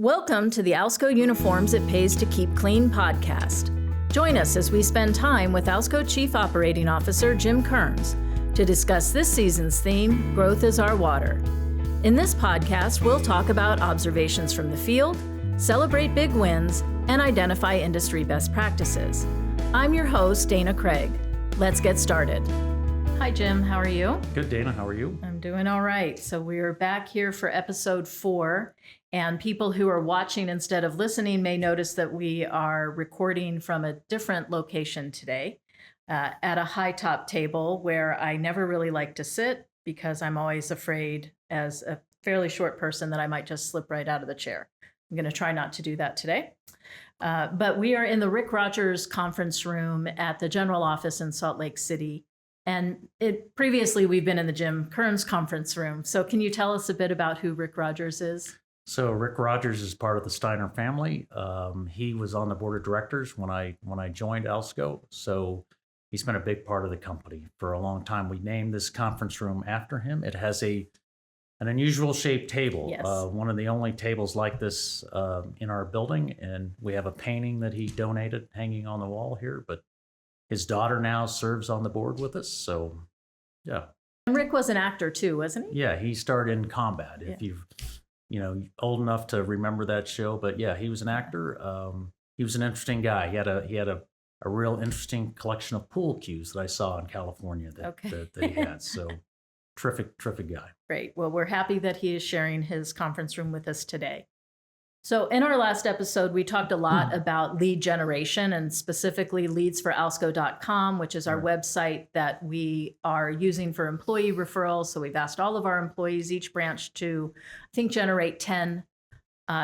Welcome to the Alsco Uniforms It Pays to Keep Clean podcast. Join us as we spend time with Alsco Chief Operating Officer Jim Kearns to discuss this season's theme, Growth is Our Water. In this podcast, we'll talk about observations from the field, celebrate big wins, and identify industry best practices. I'm your host, Dana Craig. Let's get started. Hi, Jim. How are you? Good, Dana. How are you? I'm doing all right. So we're back here for episode 4, and people who are watching instead of listening may notice that we are recording from a different location today at a high top table where I never really like to sit because I'm always afraid as a fairly short person that I might just slip right out of the chair. I'm going to try not to do that today. But we are in the Rick Rogers conference room at the general office in Salt Lake City. And previously we've been in the Jim Kearns conference room. So can you tell us a bit about who Rick Rogers is? So Rick Rogers is part of the Steiner family. He was on the board of directors when I joined Alsco. So he's been a big part of the company for a long time. We named this conference room after him. It has an unusual shaped table. Yes. One of the only tables like this in our building. And we have a painting that he donated hanging on the wall here. But his daughter now serves on the board with us. So, yeah. And Rick was an actor too, wasn't he? Yeah, he starred in Combat. Yeah. If you've old enough to remember that show, but yeah, he was an actor. He was an interesting guy. He had a real interesting collection of pool cues that I saw in California that he had. So terrific guy. Great. Well, we're happy that he is sharing his conference room with us today. So in our last episode, we talked a lot about lead generation and specifically leadsforalsco.com, which is our website that we are using for employee referrals. So we've asked all of our employees, each branch, to, I think, generate 10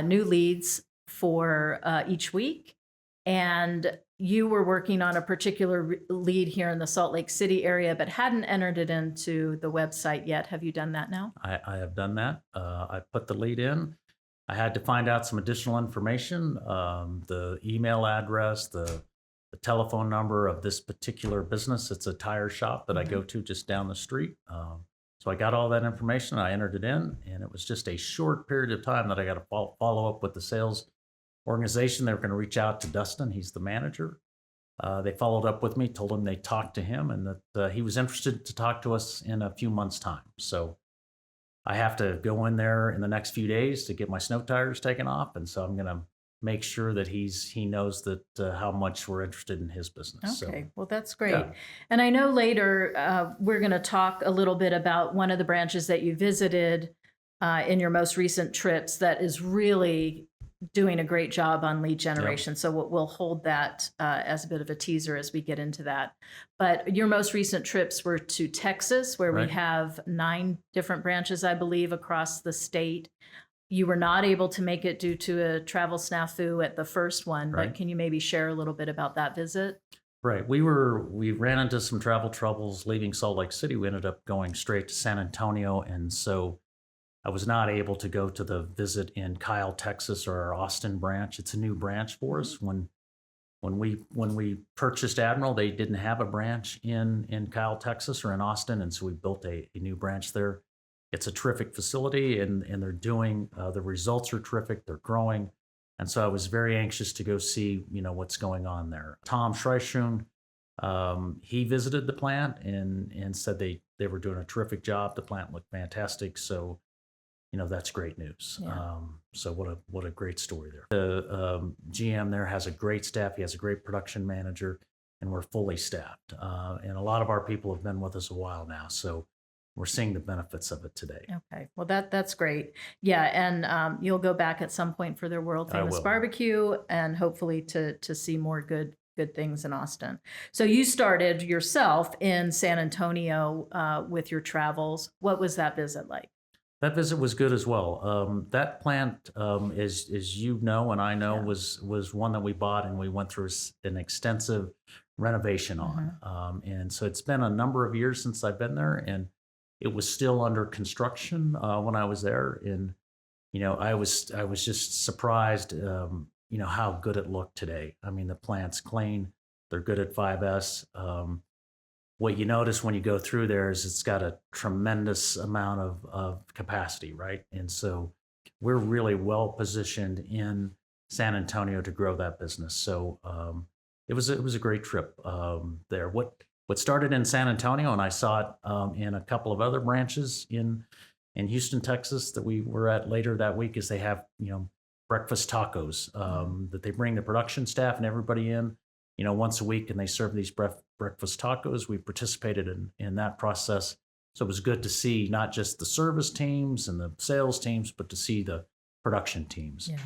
new leads for each week. And you were working on a particular lead here in the Salt Lake City area, but hadn't entered it into the website yet. Have you done that now? I have done that. I put the lead in. I had to find out some additional information, the email address, the telephone number of this particular business. It's a tire shop that I go to just down the street. So I got all that information. I entered it in, and it was just a short period of time that I got to follow up with the sales organization. They were going to reach out to Dustin. He's the manager. They followed up with me, told him they talked to him, and that he was interested to talk to us in a few months' time. So I have to go in there in the next few days to get my snow tires taken off. And so I'm going to make sure that he knows that how much we're interested in his business. Okay, So, well, that's great. yeah. And I know later we're going to talk a little bit about one of the branches that you visited in your most recent trips that is really doing a great job on lead generation. So we'll hold that as a bit of a teaser as we get into that. But your most recent trips were to Texas, where Right. we have 9 different branches, I believe, across the state. You were not able to make it due to a travel snafu at the first one, Right. but can you maybe share a little bit about that visit? Right. We ran into some travel troubles leaving Salt Lake City. We ended up going straight to San Antonio. And so I was not able to go to the visit in Kyle, Texas, or our Austin branch. It's a new branch for us. When we purchased Admiral, they didn't have a branch in Kyle, Texas, or in Austin, and so we built a new branch there. It's a terrific facility, and they're doing the results are terrific. They're growing, and so I was very anxious to go see what's going on there. Tom Schreischun, he visited the plant and said they were doing a terrific job. The plant looked fantastic. So that's great news. Yeah. So what a great story there. The GM there has a great staff. He has a great production manager, and we're fully staffed. And a lot of our people have been with us a while now, so we're seeing the benefits of it today. Okay, well that's great. Yeah, and you'll go back at some point for their world famous will. barbecue, and hopefully to see more good things in Austin. So you started yourself in San Antonio with your travels. What was that visit like? That visit was good as well. That plant, as you know and I know, was one that we bought and we went through an extensive renovation on. And so it's been a number of years since I've been there, and it was still under construction when I was there. And I was just surprised, how good it looked today. I mean, the plant's clean. They're good at 5S. What you notice when you go through there is it's got a tremendous amount of capacity, right? And so we're really well positioned in San Antonio to grow that business. So it was a great trip there. What started in San Antonio, and I saw it in a couple of other branches in Houston, Texas, that we were at later that week, is they have breakfast tacos that they bring the production staff and everybody in once a week, and they serve these breakfast tacos. We participated in that process. So it was good to see not just the service teams and the sales teams, but to see the production teams. Yeah.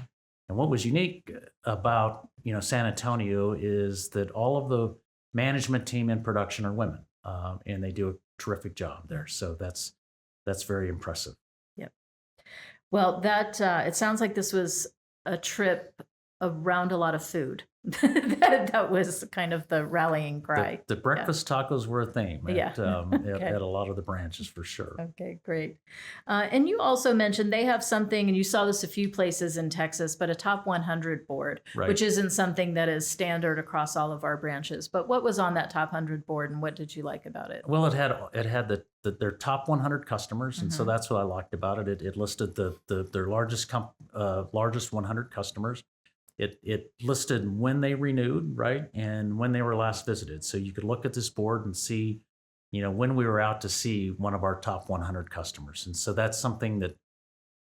And what was unique about San Antonio is that all of the management team in production are women, and they do a terrific job there. So that's very impressive. Yep. Well, it sounds like this was a trip around a lot of food. that was kind of the rallying cry. The breakfast tacos were a theme at a lot of the branches, for sure. Okay, great. And you also mentioned they have something, and you saw this a few places in Texas, but a top 100 board, Right. which isn't something that is standard across all of our branches. But what was on that top 100 board, and what did you like about it? Well, it had their top 100 customers, and so Mm-hmm. that's what I liked about it. It listed their largest 100 customers. It listed when they renewed, right, and when they were last visited. So you could look at this board and see, when we were out to see one of our top 100 customers. And so that's something that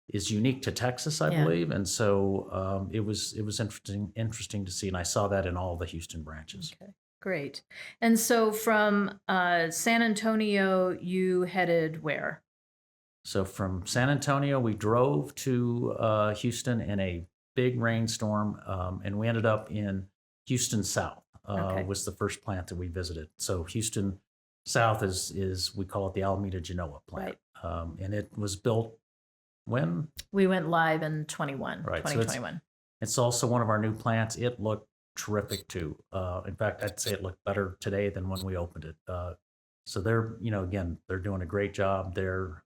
is unique to Texas, I Yeah. believe. And so it was interesting to see, and I saw that in all the Houston branches. Okay, great. And so from San Antonio, you headed where? So from San Antonio, we drove to Houston in a big rainstorm, and we ended up in Houston South. Okay. Was the first plant that we visited. So Houston South is we call it the Alameda Genoa plant, and it was built when? We went live in 21, Right, so 2021. It's also one of our new plants. It looked terrific too. In fact, I'd say it looked better today than when we opened it. So they're, again, they're doing a great job. They're,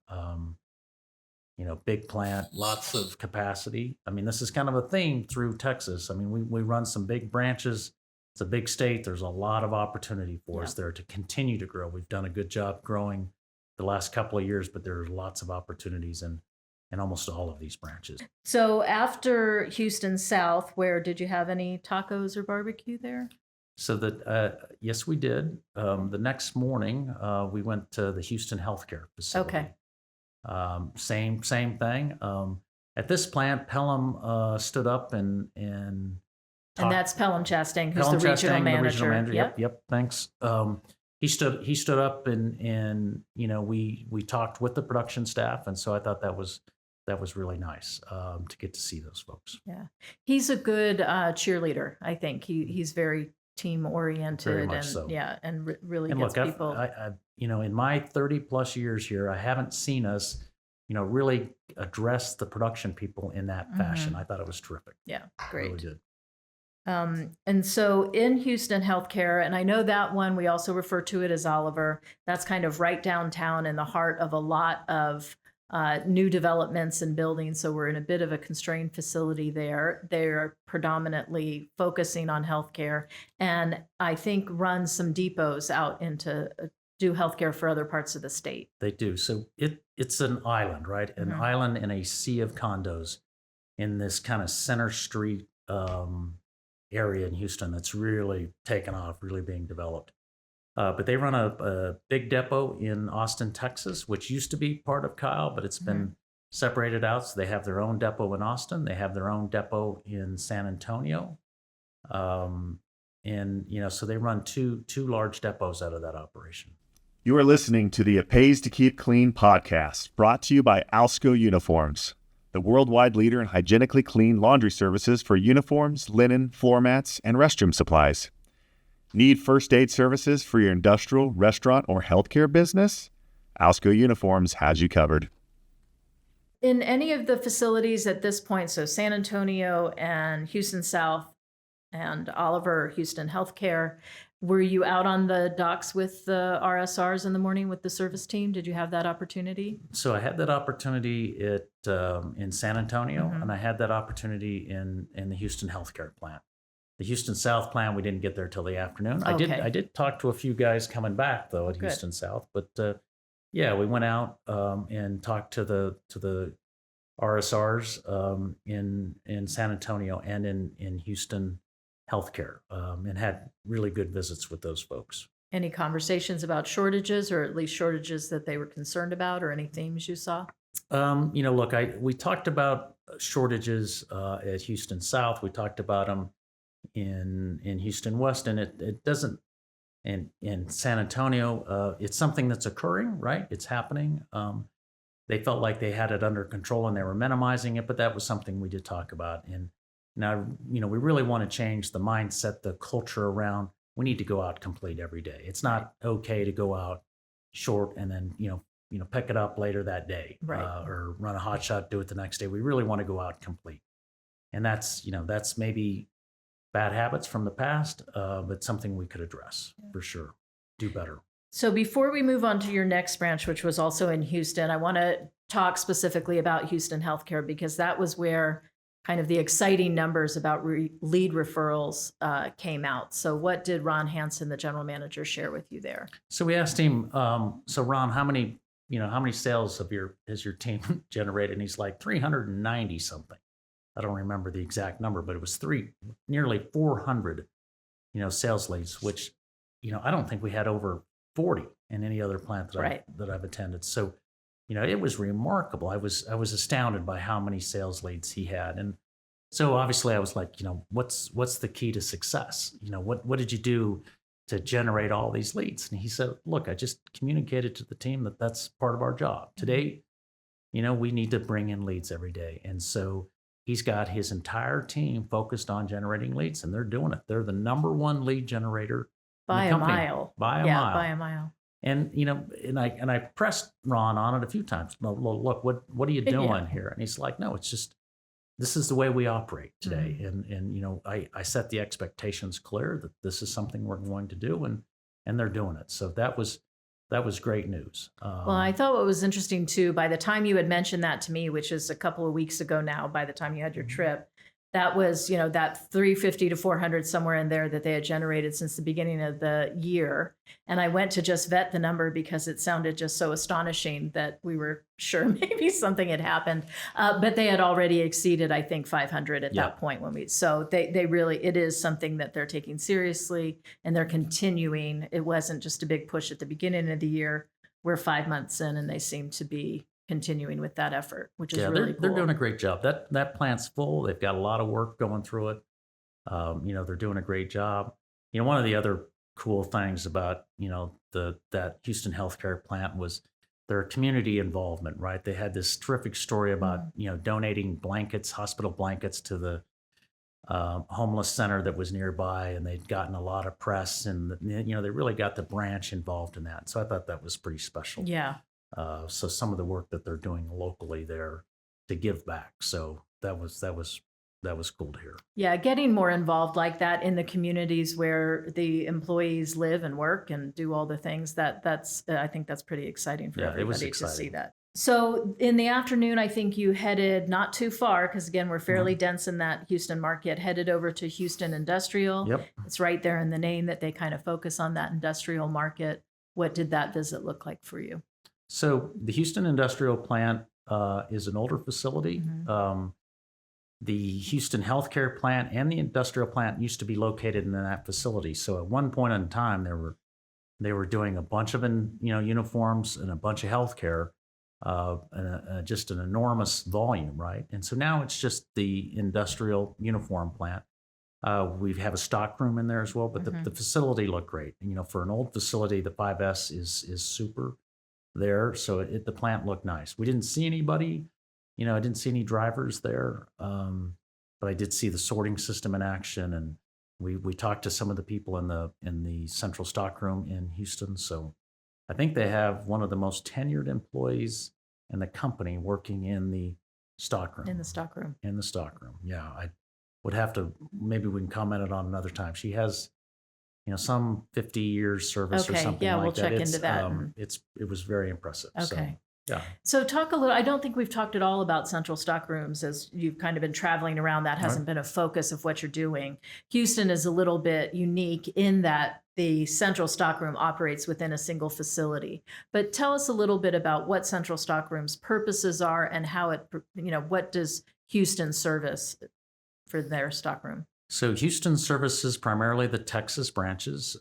big plant, lots of capacity. I mean, this is kind of a theme through Texas. I mean, we run some big branches. It's a big state. There's a lot of opportunity for us there to continue to grow. We've done a good job growing the last couple of years, but there's lots of opportunities in almost all of these branches. So after Houston South, where did you have any tacos or barbecue there? So yes, we did. The next morning, we went to the Houston Healthcare facility. Okay. Same thing. At this plant, Pelham stood up and that's Pelham Chastain, who's Pelham the regional Chastain, manager. the regional manager. Yep. Yep. Thanks. He stood up and we talked with the production staff, and so I thought that was really nice to get to see those folks. Yeah, he's a good cheerleader. I think he's very team oriented. Very much and so. Yeah, and really And gets look, people. I in my 30 plus years here, I haven't seen us, really address the production people in that fashion. I thought it was terrific. Yeah, great. Really good. And so in Houston Healthcare, and I know that one, we also refer to it as Oliver, that's kind of right downtown in the heart of a lot of new developments and buildings. So we're in a bit of a constrained facility there. They're predominantly focusing on healthcare, and I think run some depots out into do healthcare for other parts of the state. They do. So it's an island, right? An island in a sea of condos in this kind of center street area in Houston that's really taken off, really being developed. But they run a big depot in Austin, Texas, which used to be part of Kyle, but it's been separated out. So they have their own depot in Austin. They have their own depot in San Antonio. So they run two large depots out of that operation. You are listening to the It Pays to Keep Clean podcast, brought to you by Alsco Uniforms, the worldwide leader in hygienically clean laundry services for uniforms, linen, floor mats, and restroom supplies. Need first aid services for your industrial, restaurant, or healthcare business? Alsco Uniforms has you covered. In any of the facilities at this point, so San Antonio and Houston South and Oliver Houston Healthcare, were you out on the docks with the RSRs in the morning with the service team? Did you have that opportunity? So I had that opportunity in San Antonio, and I had that opportunity in the Houston Healthcare plant. The Houston South plant, we didn't get there till the afternoon. Okay. I did talk to a few guys coming back though at Houston South, but we went out and talked to the RSRs in San Antonio and in Houston healthcare, and had really good visits with those folks. Any conversations about shortages, or at least shortages that they were concerned about, or any themes you saw? Look, we talked about shortages at Houston South. We talked about them in Houston West, and it doesn't. In San Antonio, it's something that's occurring, right? It's happening. They felt like they had it under control and they were minimizing it, but that was something we did talk about. And now, we really want to change the mindset, the culture around. We need to go out complete every day. It's not okay to go out short and then pick it up later that day, Right. Or run a hot shot, do it the next day. We really want to go out complete, and that's maybe bad habits from the past, but something we could address for sure. Do better. So before we move on to your next branch, which was also in Houston, I want to talk specifically about Houston Healthcare, because that was where kind of the exciting numbers about lead referrals came out. So what did Ron Hansen, the general manager, share with you there? So we asked him, so Ron, how many sales has your team generated? And he's like 390 something. I don't remember the exact number, but it was nearly 400, sales leads, which, I don't think we had over 40 in any other plant that I've attended. So, it was remarkable. I was astounded by how many sales leads he had. And so obviously I was like, what's the key to success? What did you do to generate all these leads? And he said, look, I just communicated to the team that that's part of our job. Today, we need to bring in leads every day. And so he's got his entire team focused on generating leads, and they're doing it. They're the number one lead generator by in the a company. mile. By a Yeah, mile. by a mile. And and I pressed Ron on it a few times. No, look, what are you doing here? And he's like, no, it's just this is the way we operate today. And I set the expectations clear that this is something we're going to do, and they're doing it. So that was great news. Well, I thought what was interesting too, by the time you had mentioned that to me, which is a couple of weeks ago now, by the time you had your trip, that was, that 350 to 400 somewhere in there that they had generated since the beginning of the year. And I went to just vet the number because it sounded just so astonishing that we were sure maybe something had happened. But they had already exceeded, I think, 500 at that point so they really, it is something that they're taking seriously and they're continuing. It wasn't just a big push at the beginning of the year. We're 5 months in and they seem to be continuing with that effort, which is really cool. They're doing a great job. That plant's full. They've got a lot of work going through it. They're doing a great job. One of the other cool things about that Houston healthcare plant was their community involvement. Right, they had this terrific story about donating blankets, hospital blankets, to the homeless center that was nearby, and they'd gotten a lot of press, and they really got the branch involved in that. So I thought that was pretty special. Yeah. So some of the work that they're doing locally there to give back. So that was cool to hear. Yeah, getting more involved like that in the communities where the employees live and work and do all the things that's I think that's pretty exciting for everybody to see that. So in the afternoon, I think you headed not too far, because again, we're fairly dense in that Houston market, headed over to Houston Industrial. Yep. It's right there in the name that they kind of focus on that industrial market. What did that visit look like for you? So the Houston Industrial Plant is an older facility. The Houston Healthcare Plant and the Industrial Plant used to be located in that facility. So at one point in time, they were doing a bunch of uniforms and a bunch of healthcare, and just an enormous volume, right? And so now it's just the Industrial Uniform Plant. We have a stock room in there as well, but the facility looked great. And, for an old facility, the 5S is super there. So the plant looked nice. We didn't see anybody, I didn't see any drivers there. But I did see the sorting system in action, and we talked to some of the people in the central stock room in Houston. So I think they have one of the most tenured employees in the company working in the stock room. In the stock room. In the stock room. Yeah. I would have to, maybe we can comment it on another time. She has some 50 years service or something like that. Yeah, we'll check into that. It was very impressive. Okay. Yeah. So talk a little, I don't think we've talked at all about central stock rooms as you've kind of been traveling around. That hasn't been a focus of what you're doing. Houston is a little bit unique in that the central stock room operates within a single facility. But tell us a little bit about what central stock room's purposes are and how it, what does Houston service for their stock room? So Houston services primarily the Texas branches.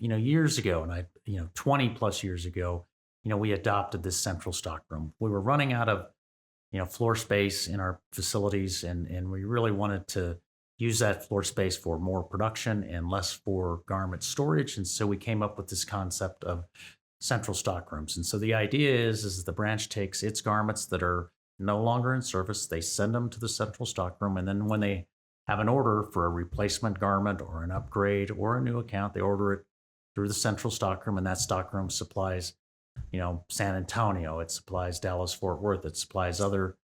Years ago, and 20 plus years ago, we adopted this central stock room. We were running out of, floor space in our facilities, and we really wanted to use that floor space for more production and less for garment storage. And so we came up with this concept of central stock rooms. And so the idea is the branch takes its garments that are no longer in service, they send them to the central stock room, and then when they have an order for a replacement garment or an upgrade or a new account, they order it through the central stockroom, and that stockroom supplies, San Antonio, it supplies Dallas, Fort Worth, it supplies other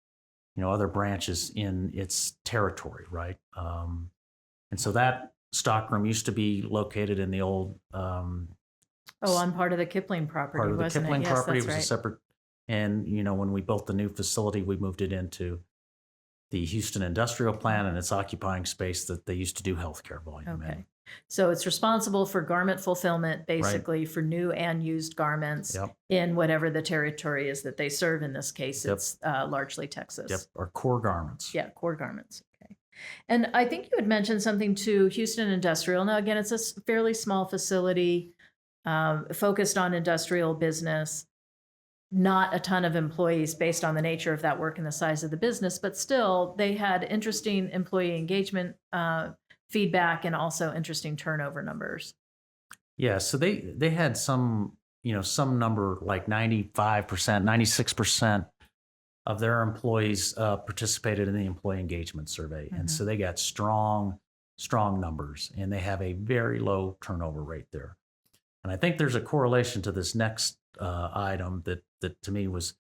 branches in its territory, right? And so that stockroom used to be located in the old on part of the Kipling property, part of the wasn't Kipling it? Yes, property. that's It was right. a separate, and when we built the new facility, we moved it into the Houston industrial plant, and it's occupying space that they used to do healthcare volume in. Okay. So it's responsible for garment fulfillment, basically for new and used garments Yep. in whatever the territory is that they serve. In this case, Yep. it's largely Texas. Yep, our core garments. Yeah, core garments. Okay. And I think you had mentioned something to Houston Industrial. Now, again, it's a fairly small facility focused on industrial business. Not a ton of employees based on the nature of that work and the size of the business, but still they had interesting employee engagement feedback and also interesting turnover numbers. Yeah, so they had some number like 95%, 96% of their employees participated in the employee engagement survey. And so they got strong numbers, and they have a very low turnover rate there. And I think there's a correlation to this next item that to me was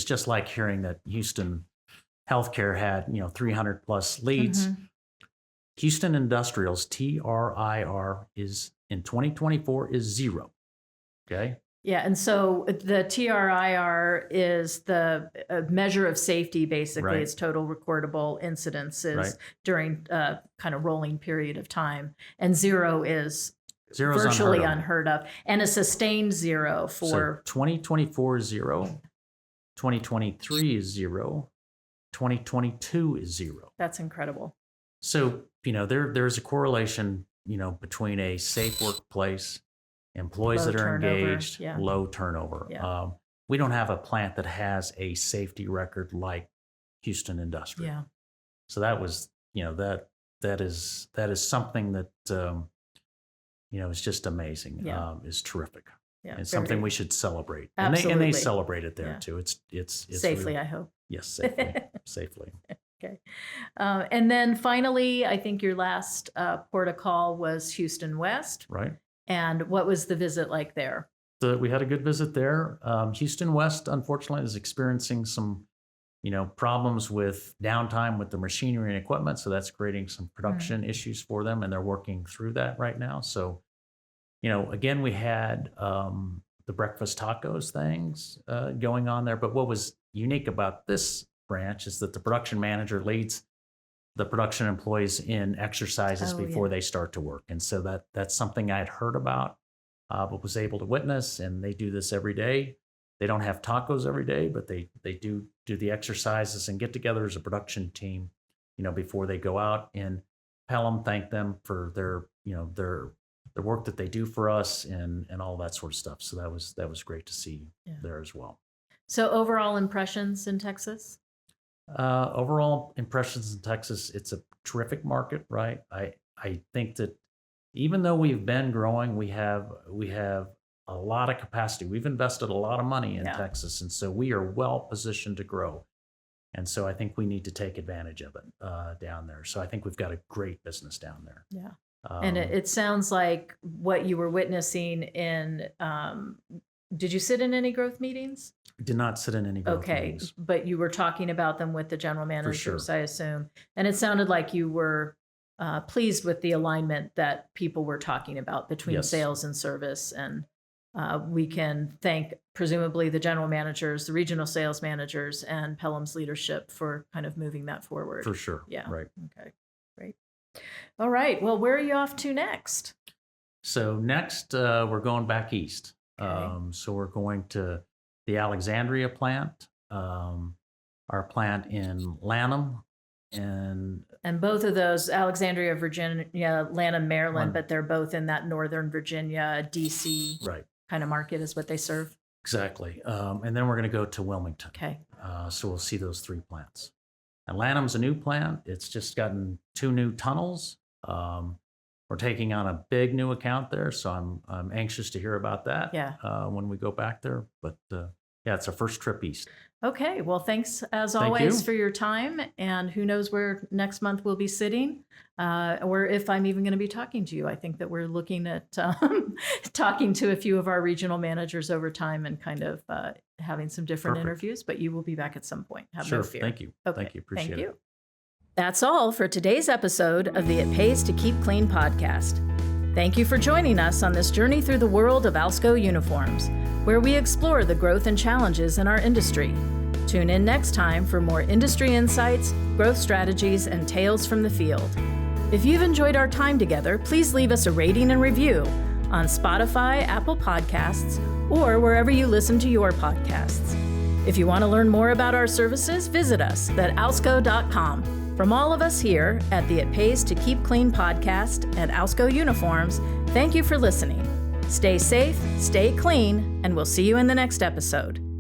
just like hearing that Houston Healthcare had 300 plus leads. Houston Industrials TRIR is in 2024 is 0. Okay. Yeah, and so the TRIR is the measure of safety. Basically, Right. it's total recordable incidences Right. during a kind of rolling period of time, and 0 is Zero's virtually unheard of. unheard of, and a sustained 0 So for 2024 is 0, 2023 is 0, 2022 is 0. that's incredible. So, there's a correlation, between a safe workplace, employees Low that are turnover, engaged, yeah. low turnover. Yeah. We don't have a plant that has a safety record like Houston Industrial. Yeah. So that was, that is something that, is just amazing. Yeah. Is terrific. Yeah, It's very- something we should celebrate. And Absolutely. they celebrate it there Yeah. too. It's safely, really- I hope. yes, safely, safely. Okay. And then finally, I think your last port of call was Houston West. Right. And what was the visit like there? So we had a good visit there. Houston West, unfortunately, is experiencing some, problems with downtime with the machinery and equipment. So that's creating some production issues for them, and they're working through that right now. So, again, we had the breakfast tacos things going on there. But what was unique about this branch is that the production manager leads the production employees in exercises before they start to work. And so that's something I had heard about, but was able to witness, and they do this every day. They don't have tacos every day, but they do the exercises and get together as a production team, before they go out, and Pelham thank them for their work that they do for us and all that sort of stuff. So that was great to see there as well. So overall impressions in Texas? Overall impressions in Texas, it's a terrific market, right? I think that even though we've been growing, we have a lot of capacity. We've invested a lot of money in Texas, and so we are well positioned to grow. And so I think we need to take advantage of it down there. So I think we've got a great business down there. Yeah. And it sounds like what you were witnessing in, did you sit in any growth meetings? Did not sit in any growth meetings. But you were talking about them with the general managers, sure. I assume. And it sounded like you were pleased with the alignment that people were talking about between Yes. sales and service. And we can thank presumably the general managers, the regional sales managers, and Pelham's leadership for kind of moving that forward. For sure. Yeah. Right. Okay, great. All right. Well, where are you off to next? So next, we're going back east. Okay. So we're going to the Alexandria plant, our plant in Lanham, and both of those, Alexandria, Virginia, Lanham, Maryland, Lanham. but they're both in that Northern Virginia, DC right, kind of market is what they serve. exactly. And then we're going to go to Wilmington. Okay. So we'll see those 3 plants. And Lanham's a new plant. It's just gotten 2 new tunnels. We're taking on a big new account there, so I'm anxious to hear about that. Yeah. When we go back there. But yeah, it's our first trip east. Okay. Well, thanks as Thank always you. for your time. And who knows where next month we'll be sitting, or if I'm even going to be talking to you. I think that we're looking at talking to a few of our regional managers over time and kind of having some different Perfect. interviews. But you will be back at some point. Have Sure. no fear. Thank you. Okay. Thank you. Appreciate Thank it. you. That's all for today's episode of the It Pays to Keep Clean podcast. Thank you for joining us on this journey through the world of Alsco uniforms, where we explore the growth and challenges in our industry. Tune in next time for more industry insights, growth strategies, and tales from the field. If you've enjoyed our time together, please leave us a rating and review on Spotify, Apple Podcasts, or wherever you listen to your podcasts. If you want to learn more about our services, visit us at alsco.com. From all of us here at the It Pays to Keep Clean podcast at Alsco Uniforms, thank you for listening. Stay safe, stay clean, and we'll see you in the next episode.